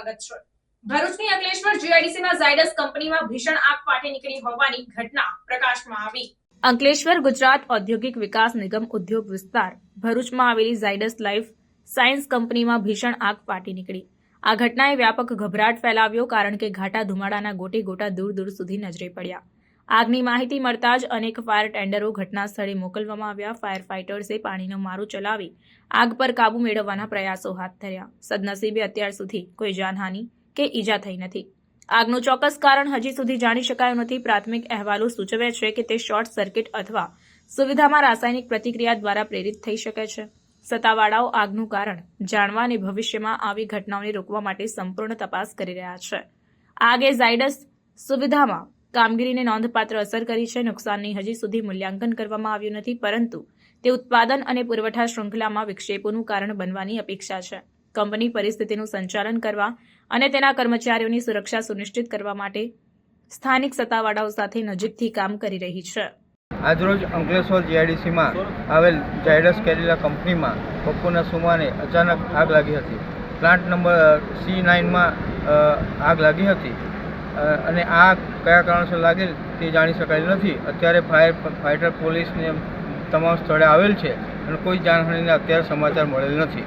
સ્વાગત છે। ભરૂચની અંકલેશ્વર જીઆઈડીસીમાં ઝાયડસ કંપનીમાં ભીષણ આગ ફાટી નીકળી હોવાની ઘટના પ્રકાશમાં આવી। અંકલેશ્વર ગુજરાત ઔદ્યોગિક વિકાસ નિગમ ઉદ્યોગ વિસ્તાર ભરૂચમાં આવેલી ઝાયડસ લાઈફ સાયન્સ કંપનીમાં ભીષણ આગ ફાટી નીકળી। આ ઘટનાએ વ્યાપક ગભરાટ ફેલાવ્યો, કારણ કે ઘાટા ધુમાડાના ગોટે ગોટા દૂર દૂર સુધી નજરે પડ્યા। આગની માહિતી મળતા જ અનેક ફાયર ટેન્ડરો ઘટના સ્થળે મોકલવામાં આવ્યા। ફાયર ફાઇટર્સે પાણીનો મારો ચલાવી આગ પર કાબુ મેળવવાના પ્રયાસો હાથ ધર્યા। સદનસીબે અત્યાર સુધી કોઈ જાનહાનિ કે ઈજા થઈ નથી। આગનું ચોક્કસ કારણ હજી સુધી જાણી શકાયું નથી। પ્રાથમિક અહેવાલો સૂચવે છે કે તે શોર્ટ સર્કિટ અથવા સુવિધામાં રાસાયણિક પ્રતિક્રિયા દ્વારા પ્રેરિત થઈ શકે છે। સત્તાવાળાઓ આગનું કારણ જાણવા અને ભવિષ્યમાં આવી ઘટનાઓને રોકવા માટે સંપૂર્ણ તપાસ કરી રહ્યા છે। આગે ઝાયડસ સુવિધામાં કામગીરીને નોંધપાત્ર અસર કરી છે। નુકસાનની હજી સુધી મૂલ્યાંકન કરવામાં આવ્યું નથી, પરંતુ તે ઉત્પાદન અને પુરવઠા શૃંખલામાં વિક્ષેપોનું કારણ બનવાની અપેક્ષા છે। કંપની પરિસ્થિતિનું સંચાલન કરવા અને તેના કર્મચારીઓની સુરક્ષા સુનિશ્ચિત કરવા માટે સ્થાનિક સત્તાવાળાઓ સાથે નજીકથી કામ કરી રહી છે। આજરોજ અંકલેશ્વર જીઆઈડીસીમાં આવેલ ઝાયડસ કેડિલા કંપનીમાં બપોરના સુમારે અચાનક આગ લાગી હતી। પ્લાન્ટ નંબર C9માં આગ લાગી હતી અને આ કયા કારણસર લાગેલ તે જાણી શકાયેલ નથી। અત્યારે ફાયર પોલીસને તમામ સ્થળે આવેલ છે અને કોઈ જાનહાનિના અત્યારે સમાચાર મળેલ નથી।